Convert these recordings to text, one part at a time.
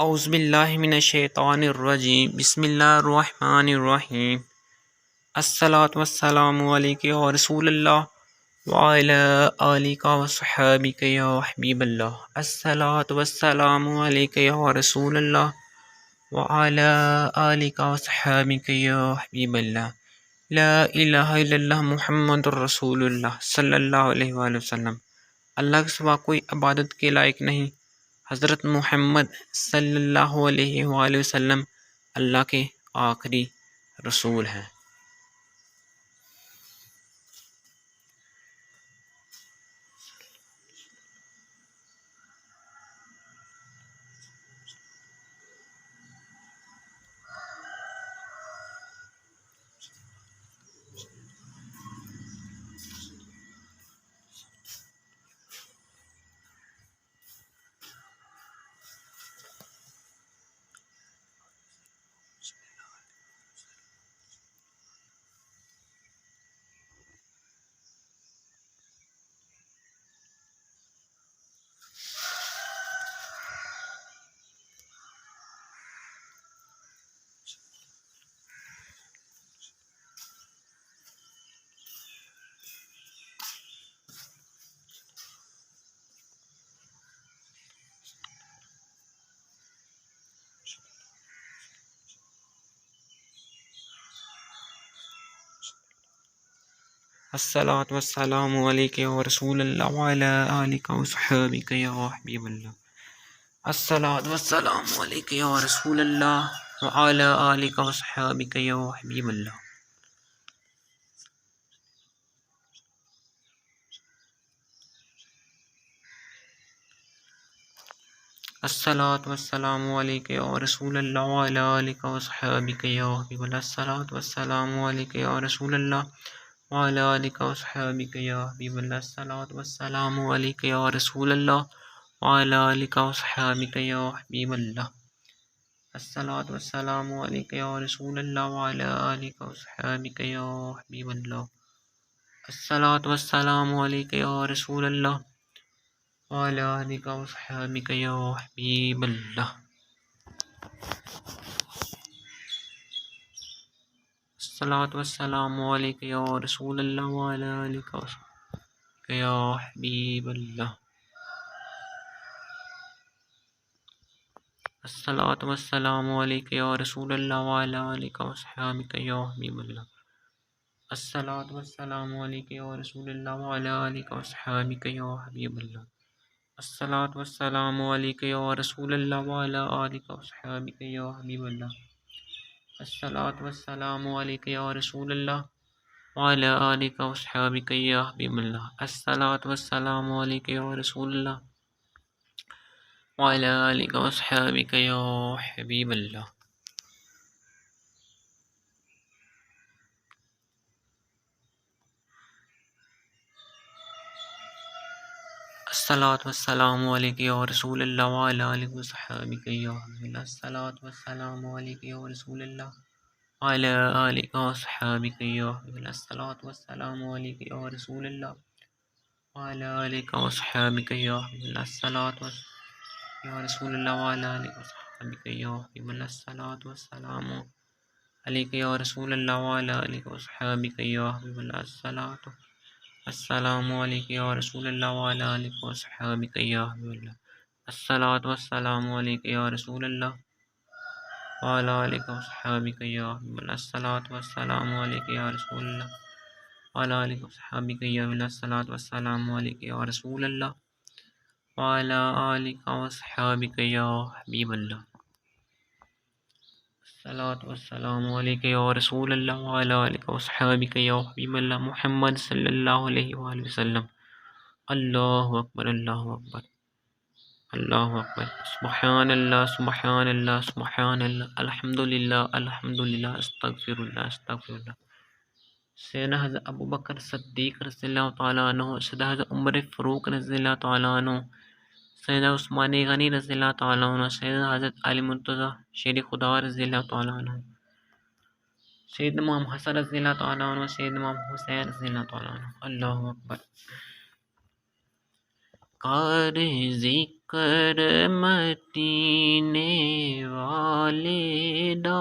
औज़ुबिल्लाहि मिनश्शैतानिर्रजीम बिस्मिल्लाहिर्रहमानिर्रहीम अस्सलातु वस्सलामु अलैका या रसूलल्लाह व अला आलिका व सहाबिका या हबीबल्लाह अस्सलातु वस्सलामु अलैका या रसूलल्लाह व अला आलिका व सहाबिका या हबीबल्लाह ला इलाहा इल्लल्लाह मुहम्मदुर रसूलुल्लाह सल्लल्लाहु अलैहि वसल्लम। अल्लाह के सिवा कोई इबादत के लायक नहीं। हज़रत मुहम्मद सल्लल्लाहु अलैहि वसल्लम अल्लाह के आखिरी रसूल हैं। अस्सलातु वस्सलामु अलैका या रसूलल्लाह व अला आलिका व सहाबिका या हबीबल्लाह अस्सलातु वस्सलामु अलैका या रसूलल्लाह व अला आलिका व सहाबिका या हबीबल्लाह अस्सलातु वस्सलामु अलैका या रसूलल्लाह व अला आलिका व सहाबिका या हबीबल्लाह अस्सलातु वस्सलामु अलैका या रसूलल्लाह व अला आलिका व सहाबिका या हबीबल्लाह अस्सलातु वस्सलामु अलैका या रसूलल्लाह व अला आलिका व सहाबिका या हबीबल्लाह अस्सलातु वस्सलामु अलैका या रसूलल्लाह व अला आलिका व सहाबिका या हबीबल्लाह अस्सलातु वस्सलामु अलैका या रसूलल्लाह व अला आलिका व सहाबिका या हबीबल्लाह अस्सलातु वस्सलामु अलैका या रसूलल्लाह व अला आलिका व सहाबिका या हबीबल्लाह अस्सलातु वस्सलामु अलैका या रसूलल्लाह व अला आलिका व सहाबिका या हबीबल्लाह अस्सलातु वस्सलामु अलैका या रसूलल्लाह व अला आलिका व सहाबिका या हबीबल्लाह अस्सलातु वस्सलामु अलैका या रसूलल्लाह व अला आलिका व सहाबिका या हबीबल्लाह अस्सलातु वस्सलामु अलैका या रसूलल्लाह व अला आलिका व सहाबिका या हबीबल्लाह अस्सलातु वस्सलामु अलैका या रसूलल्लाह व अला आलिका व सहाबिका या हबीबल्लाह अस्सलातु वस्सलामु अलैका या रसूलल्लाह व अला आलिका व सहाबिका या हबीबल्लाह अस्सलातु वस्सलामु अलैका या रसूलल्लाह व अला आलिका व सहाबिका या हबीबल्लाह अस्सलातु वस्सलामु अलैका या रसूलल्लाह व अला आलिका व सहाबिका या हबीबल्लाह अस्सलातु या रसूलल्लाह व अला आलिका व सहाबिका या हबीबल्लाह अस्सलातु वस्सलामु अलैका या रसूलल्लाह व अला आलिका व सहाबिका या हबीबल्लाह अस्सलातु अस्सलामु अलैका या रसूलल्लाह व अला आलिका व सहाबिका या हबीबल्लाह अस्सलातु वस्सलामु अलैका या रसूलल्लाह व अला आलिका व सहाबिका या हबीबल्लाह अस्सलातु वस्सलामु अलैका या रसूलल्लाह व अला आलिका व सहाबिका या हबीबल्लाह अस्सलातु वस्सलामु अलैका या रसूलल्लाह व अला आलिका व सहाबिका या हबीबल्लाह अस्सलातु वस्सलामु अलैका या रसूलल्लाह व अला आलिका व सहाबिका या हबीबल्लाह मुहम्मद सल्लल्लाहु अलैहि वसल्लम अल्लाहु अकबर अल्लाहु अकबर अल्लाहु अकबर सुब्हानल्लाह सुब्हानल्लाह सुब्हानल्लाह अल्हम्दुलिल्लाह अल्हम्दुलिल्लाह अस्तगफिरुल्लाह अस्तगफिरुल्लाह सैयदना हज़रत अबू बकर सिद्दीक़ रज़ियल्लाहु तआला अन्हु, सैयदना हज़रत उमर फ़ारूक रज़ियल्लाहु तआला अन्हु, सैयदना उस्मान गनी रज़ियल्लाहु तआला अन्हु, सैयदना हज़रत अली मुर्तज़ा शेर खुदा रज़ियल्लाहु तआला अन्हु, सैयदना इमाम हसन रज़ियल्लाहु तआला अन्हु, सैयदना इमाम हुसैन रज़ियल्लाहु तआला अन्हु। अल्लाहु अकबर। कार ज़िक्र कर मदीने वाले दा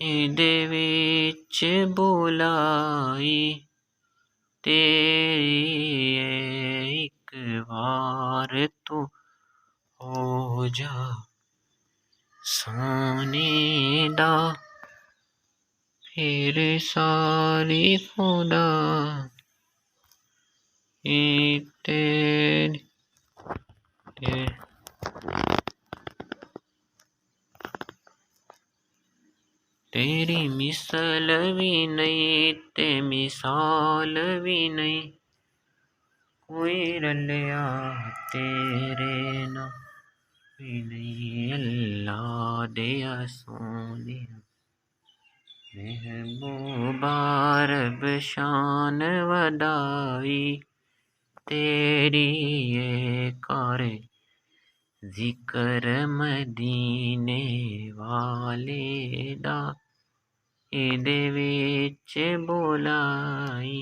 इहदे विच बुलाई तेरी एक बार तू हो जा सोने दा फिर सारी खुदा तेरी तेरी मिसल भी नहीं ते मिसाल भी नहीं कोई रलिया तेरे ना भी नहीं अल्लाह दिया सोने महबूबा रब शान वदाई तेरी ये करे जिक्र मदीने वाले दा इहदे विच बुलाई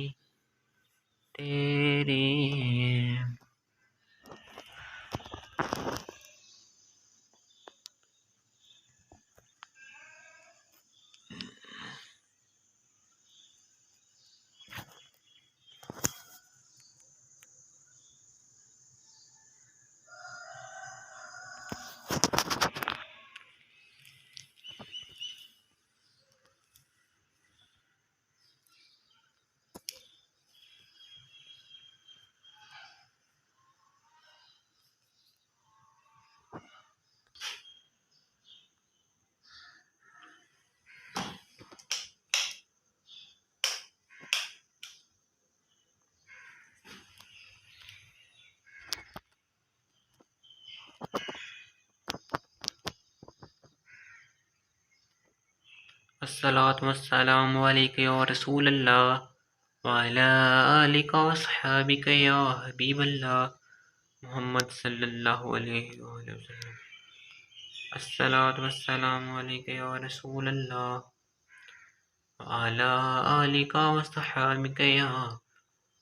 तेरी अस्सलातु वस्सलामु अलैका या रसूल अल्लाह व अला आलिका व अस्हाबिका या हबीब अल्लाह मोहम्मद सल्लल्लाहु अलैहि वसल्लम। अस्सलातु वस्सलामु अलैका या रसूल अल्लाह व अला आलिका व अस्हाबिका या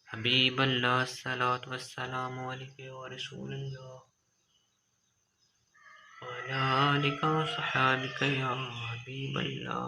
हबीब अल्लाह। अस्सलातु वस्सलामु अलैका या रसूल अल्लाह व अला आलिका व अस्हाबिका या हबीब अल्लाह।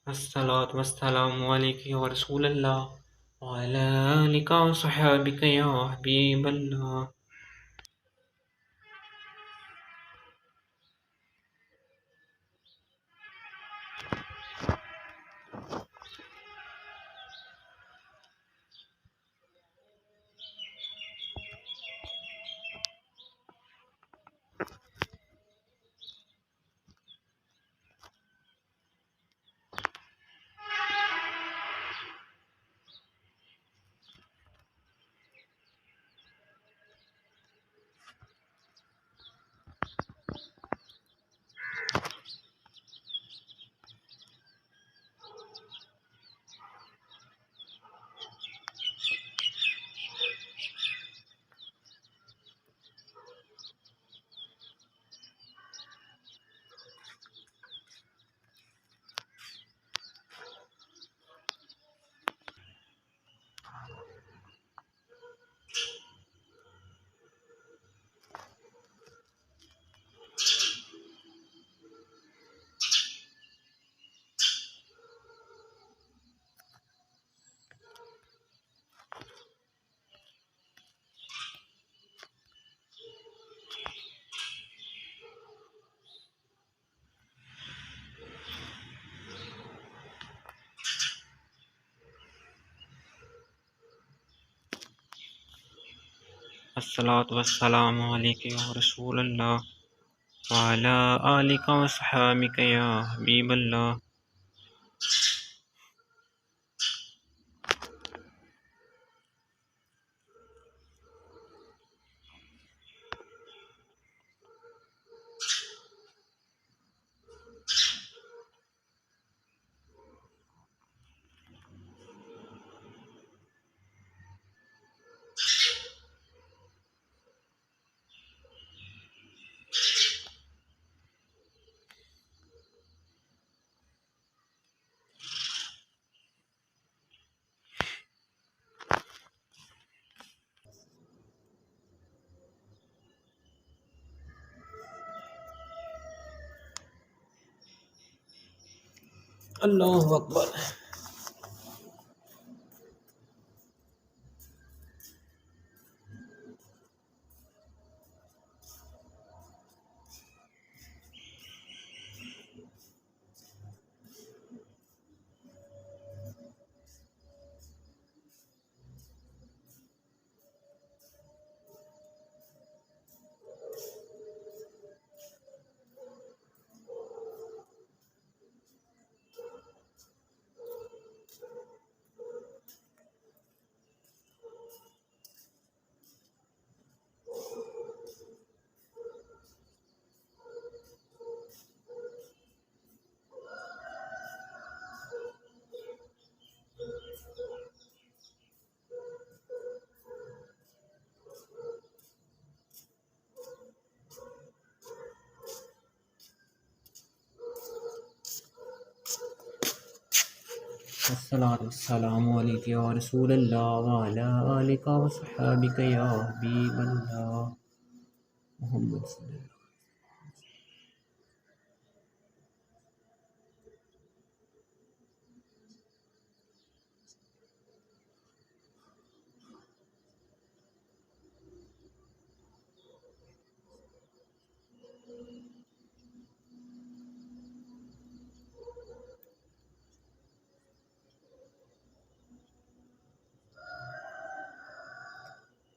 अस्सलातु वस्सलामु अलैका या रसूल अल्लाह व अला आलिका व अस्हाबिका या हबीब अल्लाह। अस्सलातु वस्सलामु अलैका या रसूलल्लाह व अला आलिका व सहाबिका या हबीबल्लाह। अल्लाहु अकबर। अस्सलातु वस्सलामु अलैका या रसूलल्लाह व अला आलिका व सहाबिका या हबीबल्लाह। मोहम्मद सल्लल्लाहु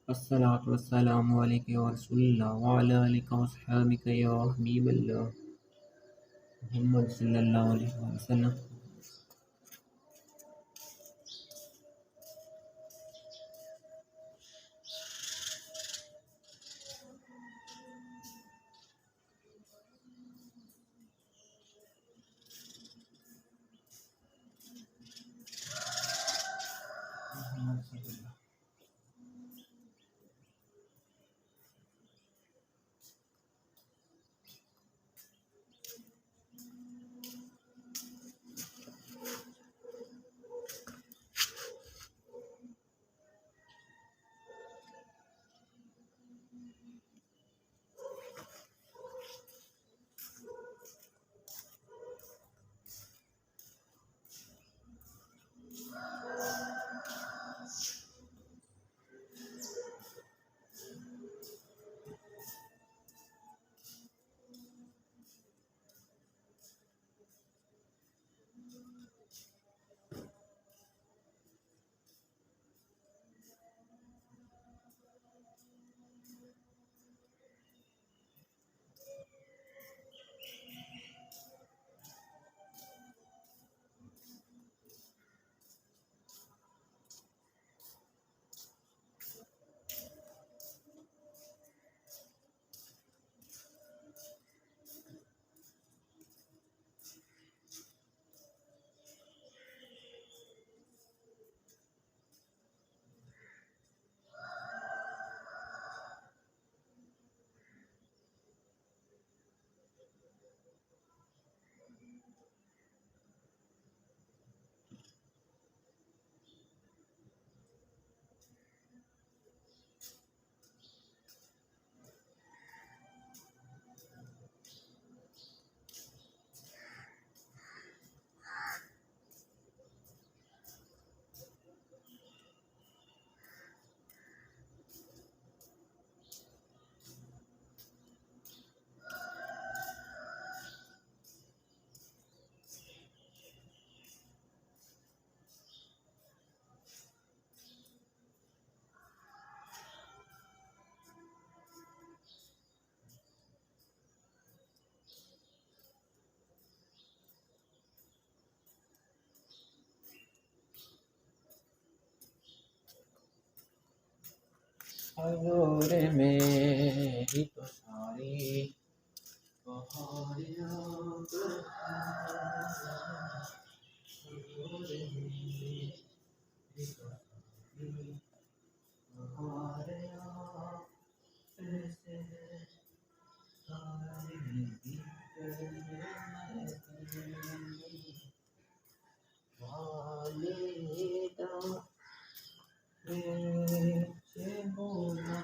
अस्सलातु वस्सलामु अलैका या रसूलल्लाह व अला आलिका व सहाबिका या हबीबल्लाह। मोहम्मद सल्लल्लाहु अलैहि वसल्लम। हजूर मेरी तो सारी बहारियाँ हजूर मेरी तो सारी बहारियाँ ऐसे सारी वालिदा से बोला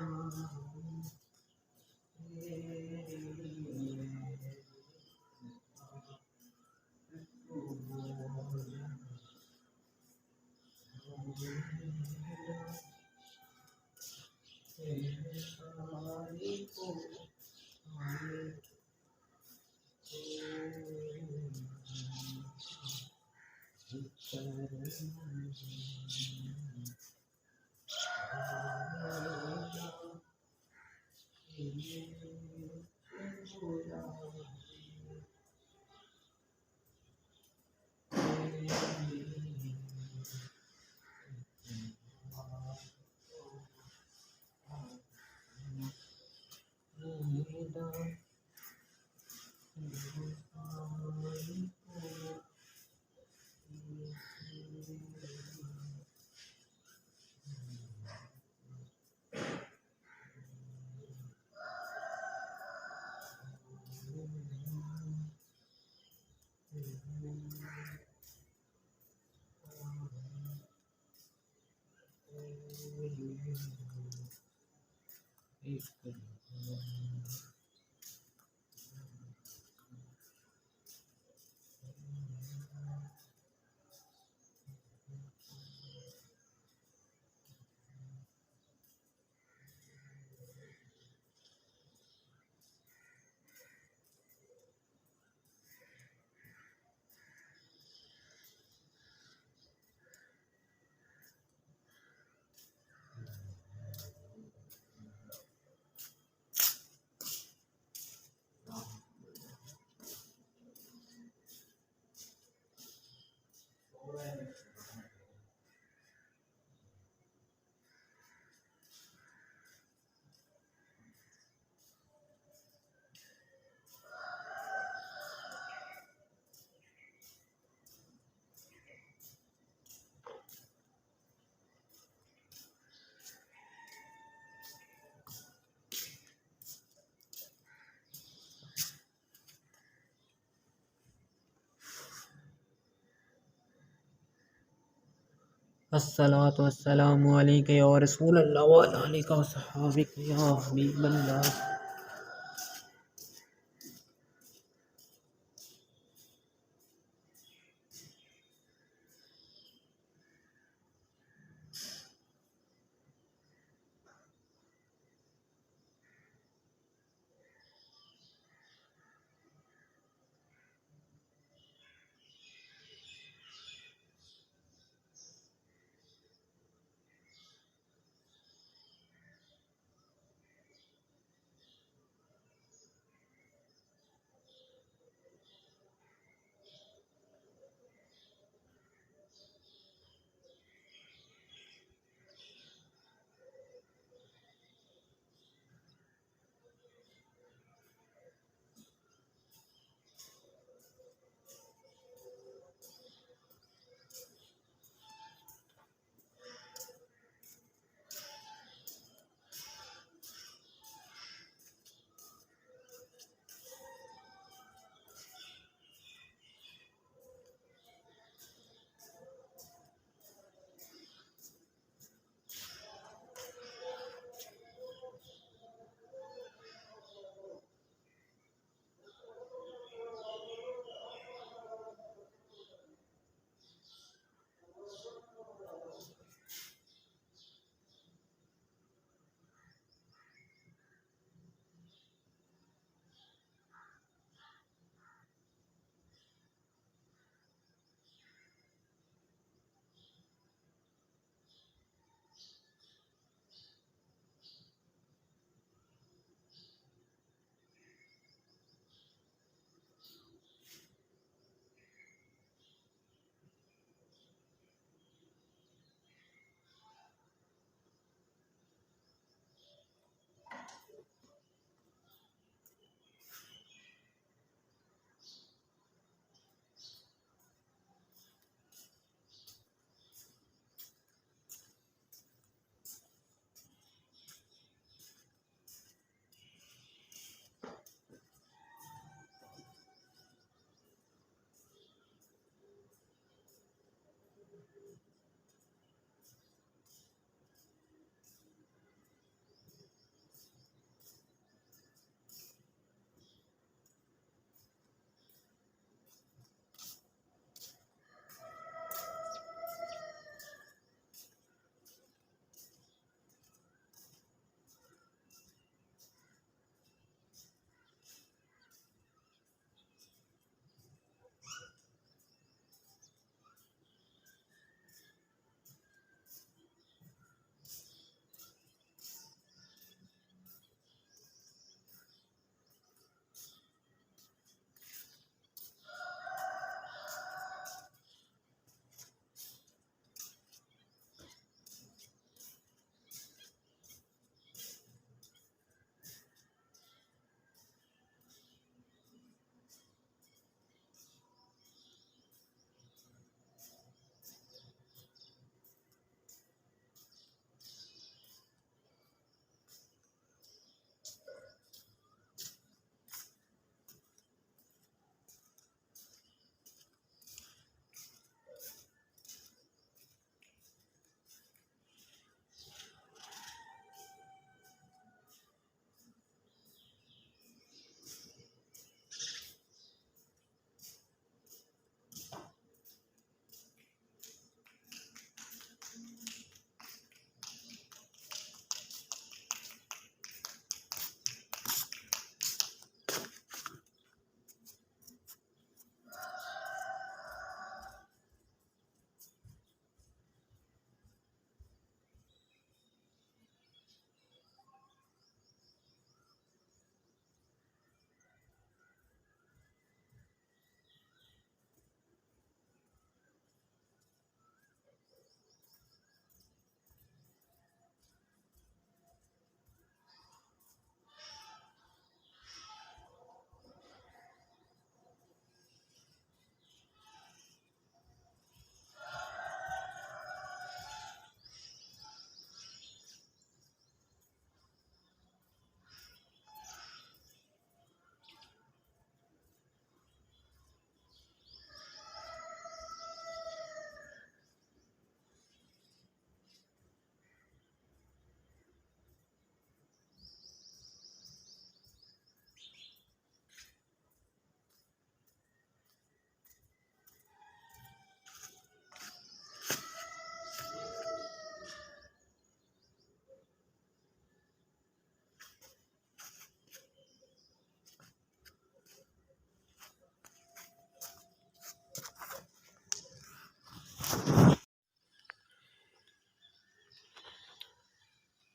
अस्सलातु वस्सलामु अलैका या रसूल अल्लाह व अला आलिका व सहाबिका या हबीबल्लाह।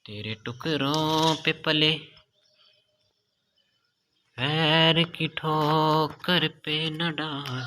तेरे टुकड़ों पे पले पैर की ठोकर पे न डाल।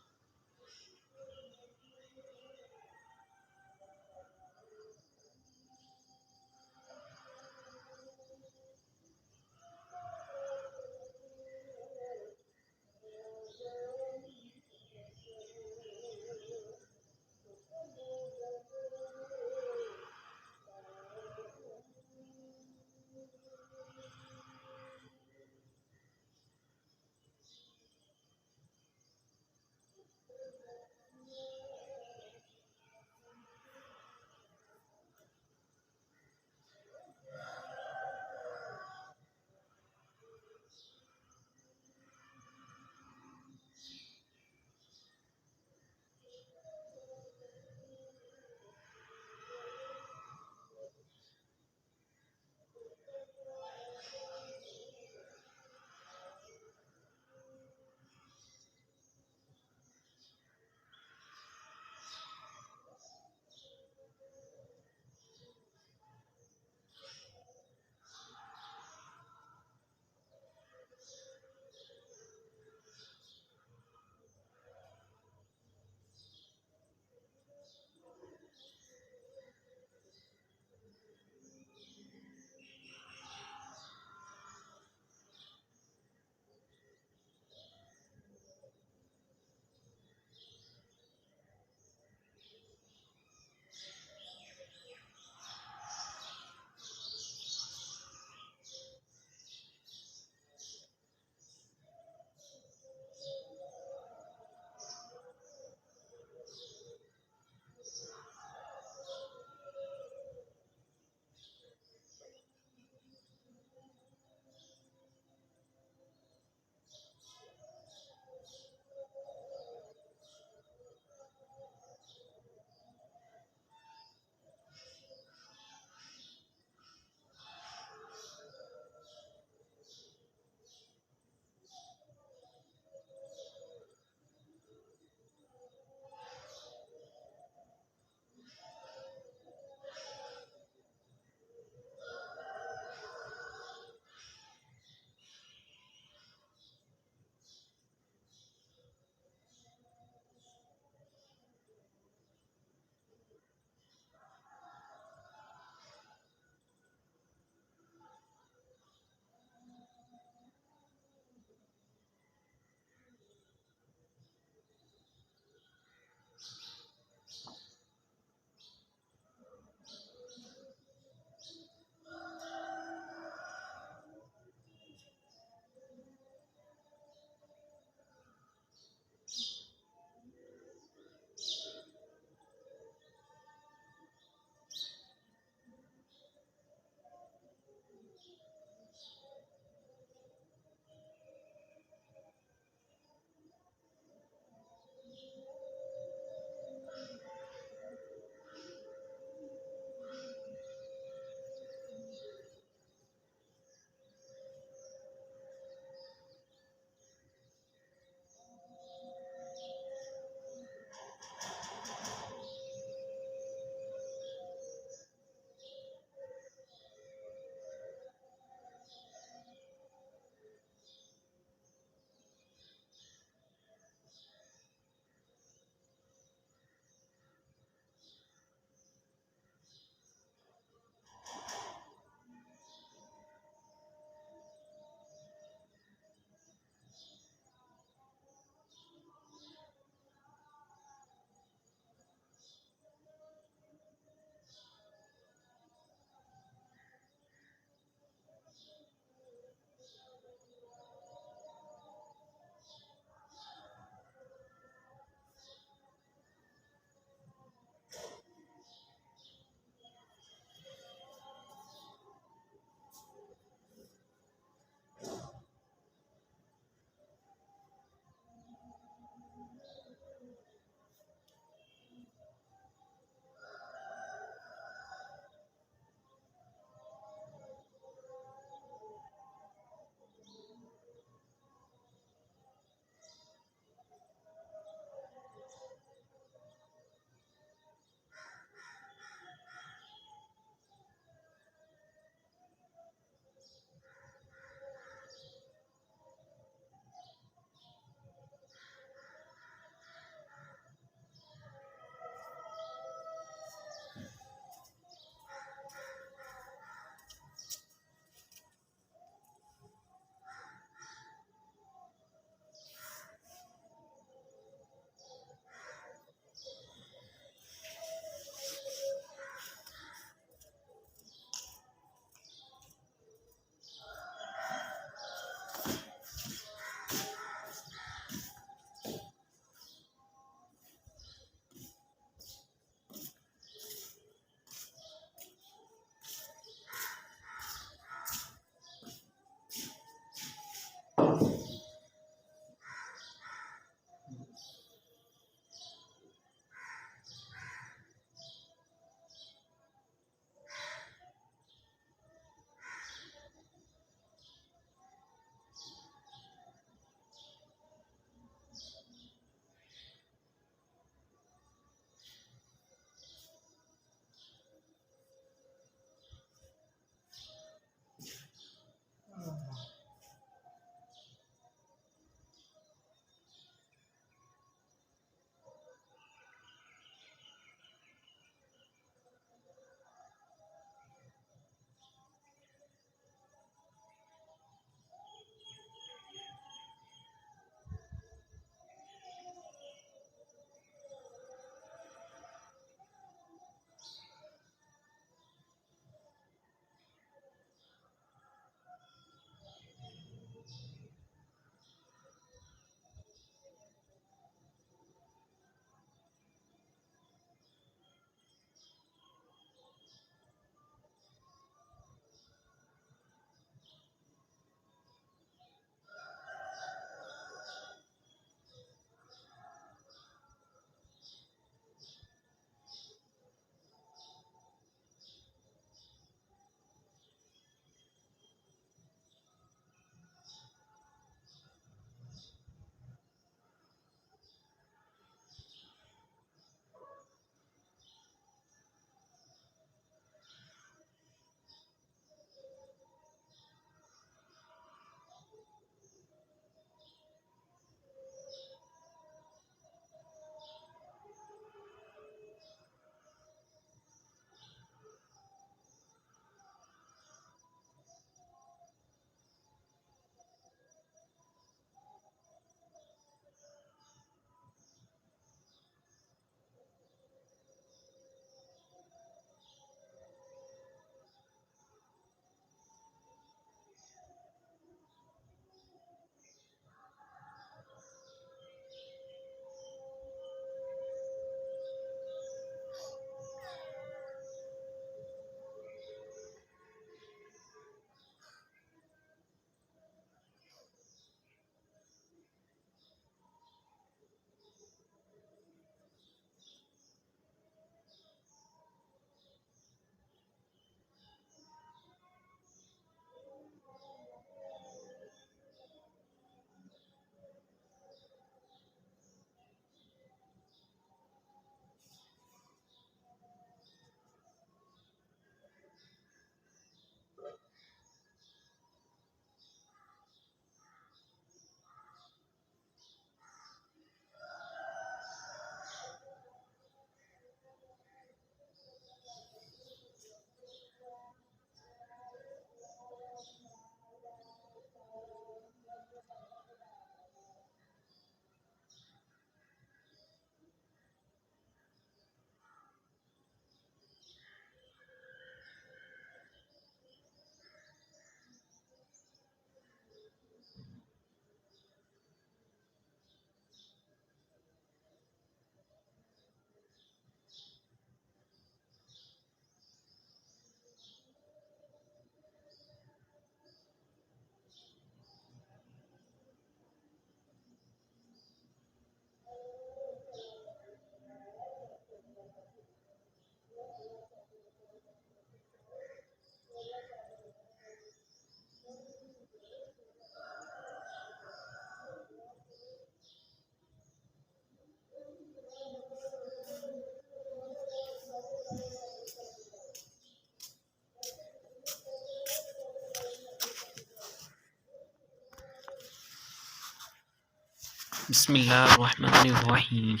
बिस्मिल्लाहिर्रहमानिर्रहीम।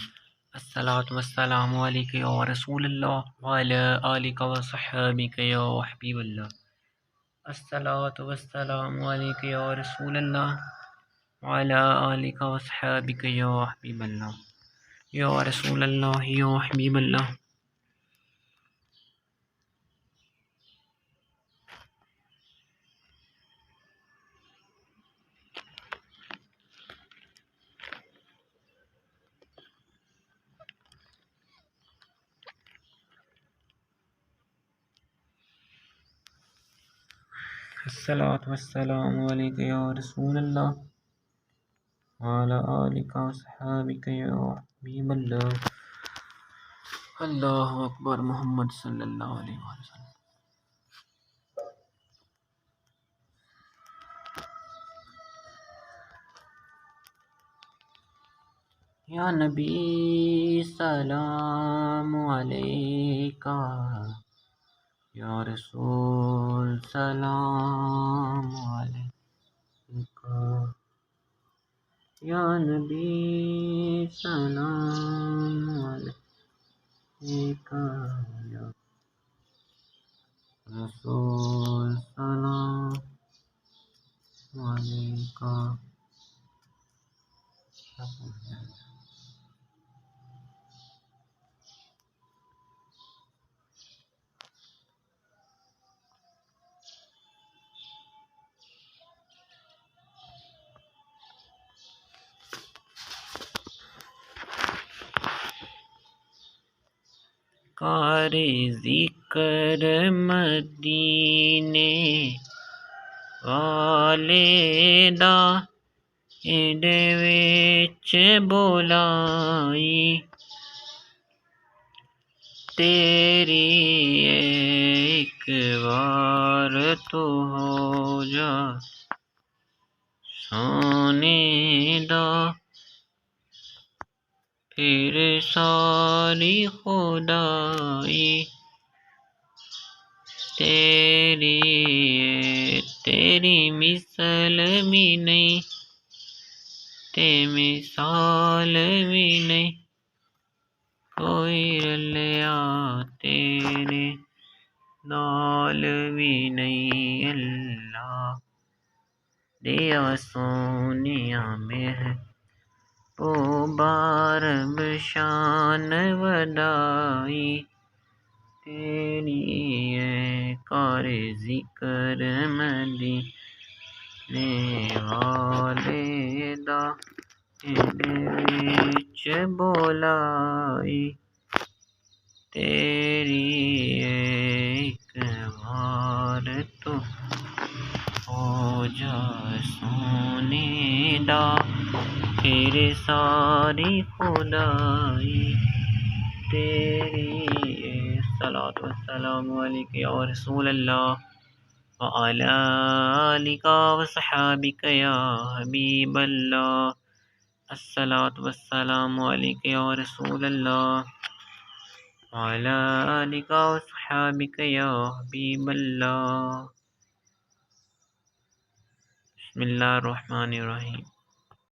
अस्सलातु वस्सलामु अलैका या रसूलल्लाह व अला आलिका व सहाबिका या हबीबल्लाह। अस्सलातु वस्सलामु अलैका या रसूलल्लाह व अला आलिका व सहाबिका या हबीबल्लाह। या रसूलल्लाह या हबीबल्लाह। अस्सलातु वस्सलामु अलैका या रसूलल्लाह व अला आलिका व सहाबिका या हबीबल्लाह। अल्लाहु अकबर मोहम्मद सल्लल्लाहु अलैहि वसल्लम। या नबी सलाम अलैका, या रसूल सलाम अलैका। या नबी सलाम अलैका, या रसूल सलाम अलैका। कारी ज़िक्र मदीने वाले दा इहदे विच बोलाई, तेरी एक बार तो हो जा सोने दा, फिर सारी खुदाई तेरी मिसल भी नहीं ते मिसाल भी नहीं, कोई रलिया तेरे नाल भी नहीं। अल्लाह दिया सोनिया में ओ बार बशान वदाई, तेरी कार जिक्र मदीने वाले दा इहदे विच बोलाई, तेरी एक बार तो हो जा सोने दा, फिर सारी खुदाई तेरी। सलातु वस्सलामु अलैका या रसूलल्लाह व अला आलिका व सहाबिका या हबीबल्लाह। अस्सलातु वस्सलामु अलैका या रसूलल्लाह व अला आलिका व सहाबिका या हबीबल्लाह। बिस्मिल्लाहिर्रहमानिर्रहीम।